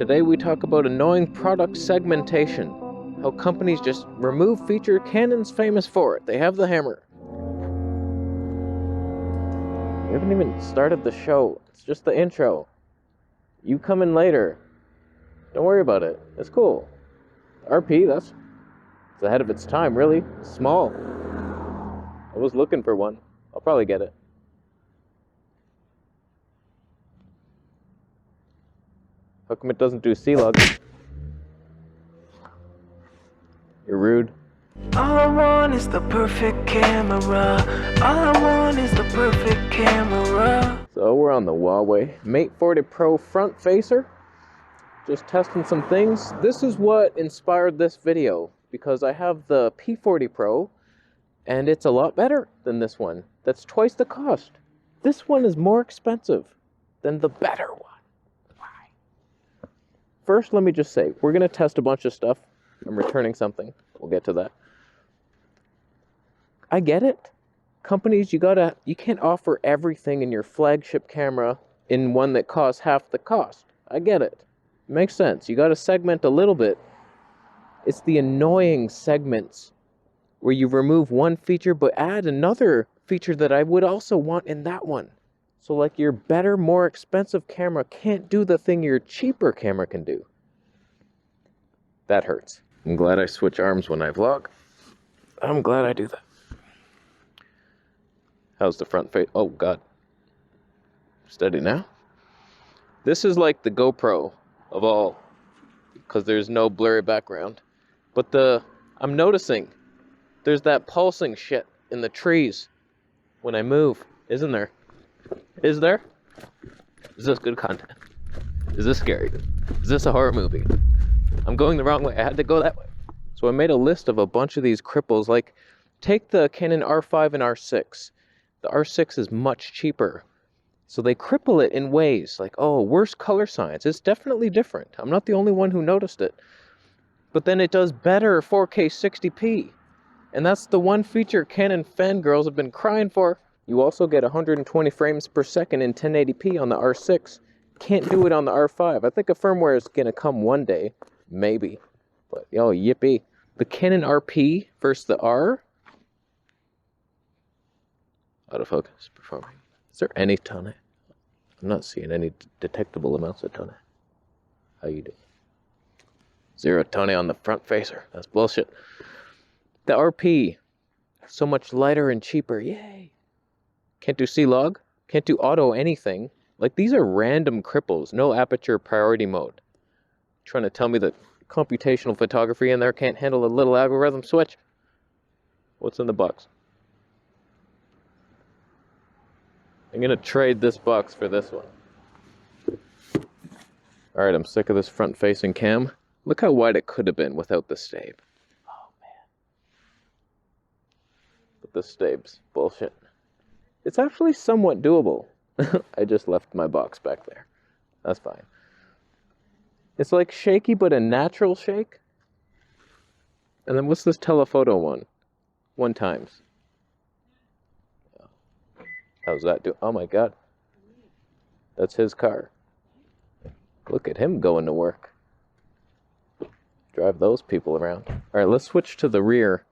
Today we talk about annoying product segmentation. How companies just remove feature Canon's famous for it. They have the hammer. We haven't even started the show. It's just the intro. You come in later. Don't worry about it. It's cool. RP, it's ahead of its time, really. It's small. I was looking for one. I'll probably get it. How come it doesn't do C-Log? You're rude. All I want is the perfect camera. All I want is the perfect camera. So we're on the Huawei Mate 40 Pro front facer. Just testing some things. This is what inspired this video, because I have the P40 Pro and it's a lot better than this one. That's twice the cost. This one is more expensive than the better one. Why? First, let me just say, we're gonna test a bunch of stuff. I'm returning something. We'll get to that. I get it. Companies, you can't offer everything in your flagship camera in one that costs half the cost. I get it. Makes sense. You gotta segment a little bit. It's the annoying segments where you remove one feature but add another feature that I would also want in that one. So like your better, more expensive camera can't do the thing your cheaper camera can do. That hurts. I'm glad I switch arms when I vlog. I'm glad I do that. How's the front face? Oh, God. Steady now. This is like the GoPro of all, because there's no blurry background. But I'm noticing there's that pulsing shit in the trees when I move, isn't there? Is there? Is this good content? Is this scary? Is this a horror movie? I'm going the wrong way. I had to go that way. So I made a list of a bunch of these cripples. Like, take the Canon R5 and R6. The R6 is much cheaper. So they cripple it in ways like, oh, worse color science. It's definitely different. I'm not the only one who noticed it. But then it does better 4K 60p. And that's the one feature Canon fangirls have been crying for. You also get 120 frames per second in 1080p on the R6. Can't do it on the R5. I think a firmware is going to come one day. Maybe. But, oh, yippee. The Canon RP versus the R. Autofocus performing. Is there any tone? I'm not seeing any detectable amounts of tone. How you doing? Zero tone on the front facer. That's bullshit. The RP, so much lighter and cheaper. Yay. Can't do C-Log. Can't do auto anything. Like, these are random cripples. No aperture priority mode. Trying to tell me that computational photography in there can't handle a little algorithm switch? What's in the box? I'm gonna trade this box for this one. Alright, I'm sick of this front-facing cam. Look how wide it could have been without the stave. Oh, man. But the stave's bullshit. It's actually somewhat doable. I just left my box back there. That's fine. It's like shaky, but a natural shake. And then what's this telephoto one? 1 times. How's that do? Oh my God. That's his car. Look at him going to work. Drive those people around. All right, let's switch to the rear.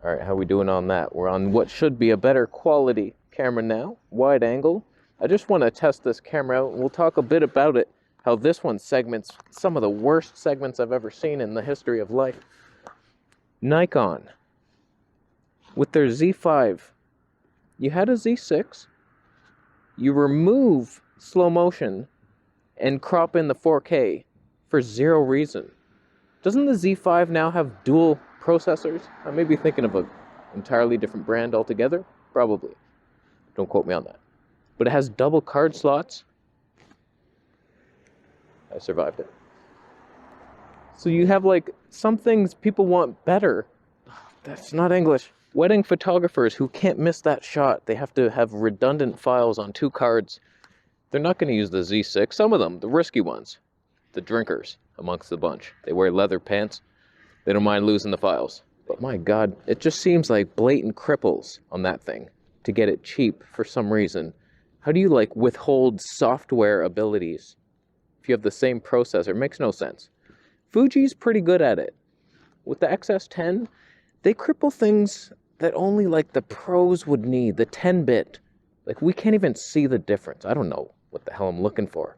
All right, how are we doing on that? We're on what should be a better quality camera now. Wide angle. I just want to test this camera out, and we'll talk a bit about it. How this one segments some of the worst segments I've ever seen in the history of life. Nikon. With their Z5. You had a Z6, you remove slow motion and crop in the 4K for 0 reason. Doesn't the Z5 now have dual processors? I may be thinking of an entirely different brand altogether. Probably. Don't quote me on that. But it has double card slots. I survived it. So you have like some things people want better. That's not English. Wedding photographers who can't miss that shot, they have to have redundant files on 2 cards. They're not going to use the Z6. Some of them, the risky ones, the drinkers amongst the bunch. They wear leather pants. They don't mind losing the files. But my God, it just seems like blatant cripples on that thing to get it cheap for some reason. How do you like withhold software abilities if you have the same processor. It makes no sense. Fuji's pretty good at it. With the XS10, they cripple things that only like the pros would need, the 10-bit. Like we can't even see the difference. I don't know what the hell I'm looking for.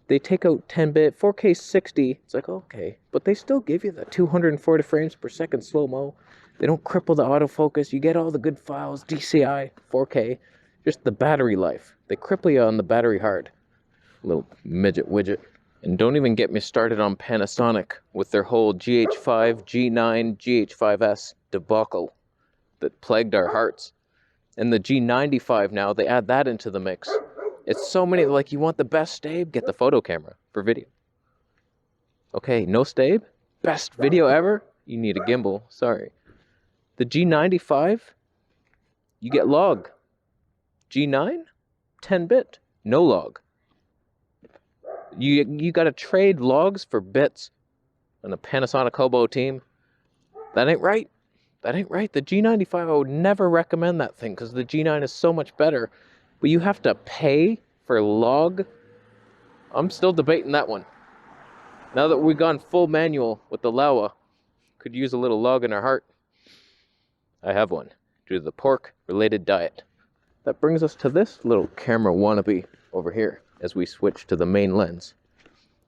They take out 10-bit, 4K 60, it's like, okay. But they still give you the 240 frames per second slow-mo. They don't cripple the autofocus. You get all the good files, DCI, 4K. Just the battery life. They cripple you on the battery hard. Little midget widget. And don't even get me started on Panasonic with their whole GH5, G9, GH5S debacle that plagued our hearts. And the G95 now, they add that into the mix. It's so many, like, you want the best stabe? Get the photo camera for video. Okay, no stabe? Best video ever? You need a gimbal, sorry. The G95, you get log. G9, 10-bit, no log. You gotta trade logs for bits on a Panasonic Hobo team. That ain't right. That ain't right. The G95, I would never recommend that thing because the G9 is so much better. But you have to pay for log. I'm still debating that one. Now that we've gone full manual with the Laowa, could use a little log in our heart. I have one due to the pork-related diet. That brings us to this little camera wannabe over here as we switch to the main lens.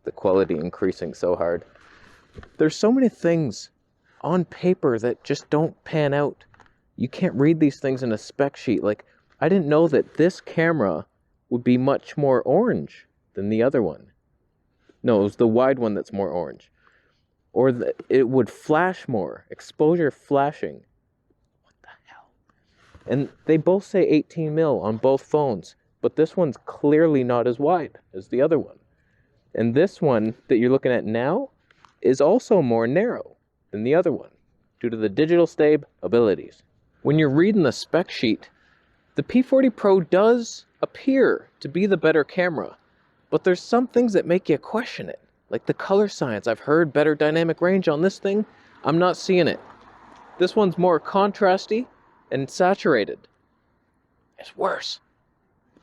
The quality increasing so hard. There's so many things on paper that just don't pan out. You can't read these things in a spec sheet. Like, I didn't know that this camera would be much more orange than the other one. No, it was the wide one that's more orange. Or it would flash more. Exposure flashing. What the hell? And they both say 18 mil on both phones. But this one's clearly not as wide as the other one. And this one that you're looking at now is also more narrow than the other one due to the digital stabe abilities. When you're reading the spec sheet, the P40 Pro does appear to be the better camera, but there's some things that make you question it. Like the color science. I've heard better dynamic range on this thing. I'm not seeing it. This one's more contrasty and saturated. It's worse.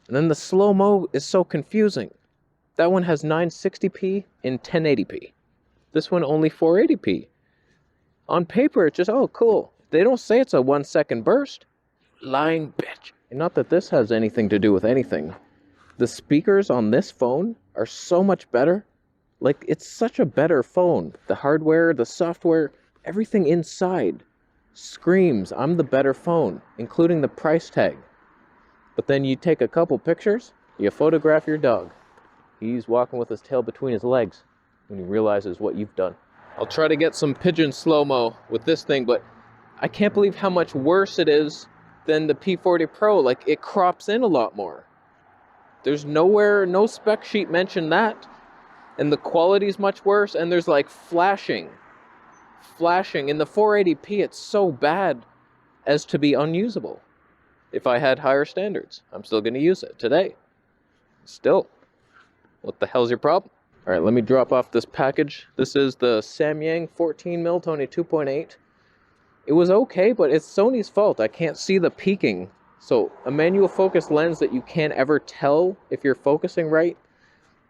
And then the slow-mo is so confusing. That one has 960p in 1080p. This one only 480p. On paper, it's just, oh, cool. They don't say it's a 1-second burst. Lying bitch. And not that this has anything to do with anything. The speakers on this phone are so much better. Like, it's such a better phone. The hardware, the software, everything inside screams, I'm the better phone, including the price tag. But then you take a couple pictures, you photograph your dog. He's walking with his tail between his legs when he realizes what you've done. I'll try to get some pigeon slow-mo with this thing, but I can't believe how much worse it is than the P40 Pro. Like, it crops in a lot more. There's nowhere, no spec sheet mentioned that. And the quality's much worse, and there's like flashing. In the 480p, it's so bad as to be unusable. If I had higher standards, I'm still going to use it today. Still. What the hell's your problem? All right, let me drop off this package. This is the Samyang 14mm Tony 2.8. It was okay, but it's Sony's fault. I can't see the peaking. So a manual focus lens that you can't ever tell if you're focusing right,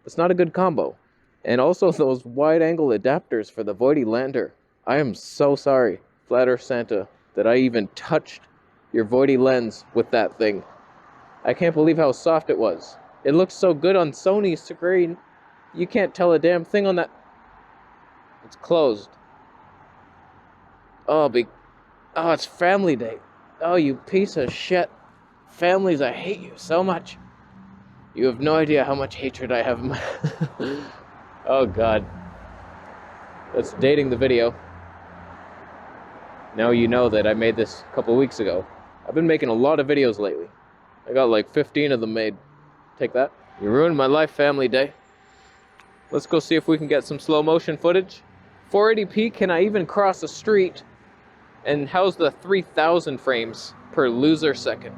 it's not a good combo. And also those wide-angle adapters for the Voidy lander. I am so sorry, Flat Earth Santa, that I even touched your Voidy lens with that thing. I can't believe how soft it was. It looks so good on Sony's screen. You can't tell a damn thing on that. It's closed. Oh, it's family day. Oh, you piece of shit. Families, I hate you so much. You have no idea how much hatred I have in my... Oh, God. That's dating the video. Now you know that I made this a couple weeks ago. I've been making a lot of videos lately. I got like 15 of them made. Take that. You ruined my life, family day. Let's go see if we can get some slow motion footage. 480p, can I even cross a street? And how's the 3000 frames per loser second?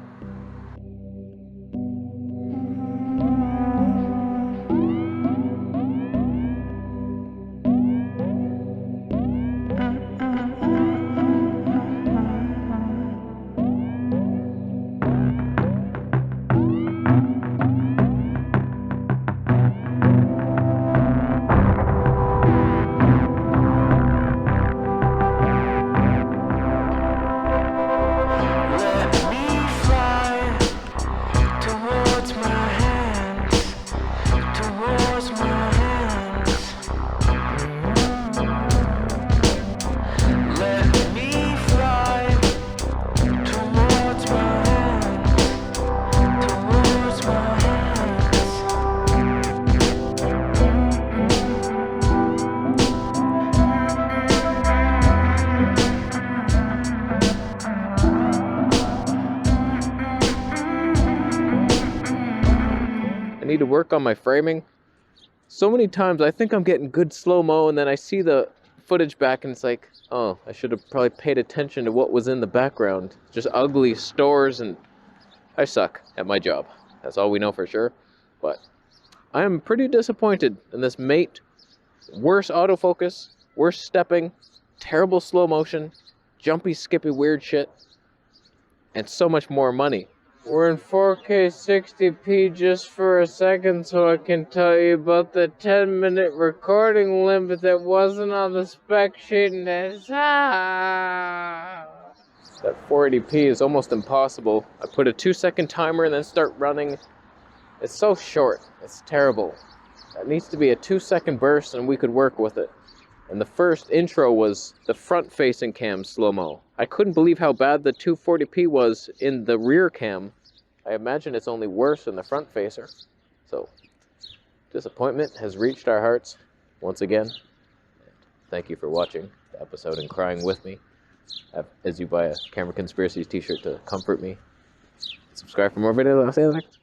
need to work on my framing. So many times I think I'm getting good slow-mo, and then I see the footage back and it's like, oh, I should have probably paid attention to what was in the background. Just ugly stores, and I suck at my job. That's all we know for sure. But I am pretty disappointed in this Mate. Worse autofocus, worse stepping, terrible slow motion, jumpy, skippy, weird shit, and so much more money. We're in 4K 60p just for a second so I can tell you about the 10-minute recording limit that wasn't on the spec sheet, and it's that 480p is almost impossible. I put a 2-second timer and then start running. It's so short. It's terrible. That needs to be a 2-second burst and we could work with it. And the first intro was the front-facing cam slow-mo. I couldn't believe how bad the 240p was in the rear cam. I imagine it's only worse in the front-facer. So, disappointment has reached our hearts once again. Thank you for watching the episode and crying with me as you buy a Camera Conspiracies t-shirt to comfort me. Subscribe for more videos. I'll see you next.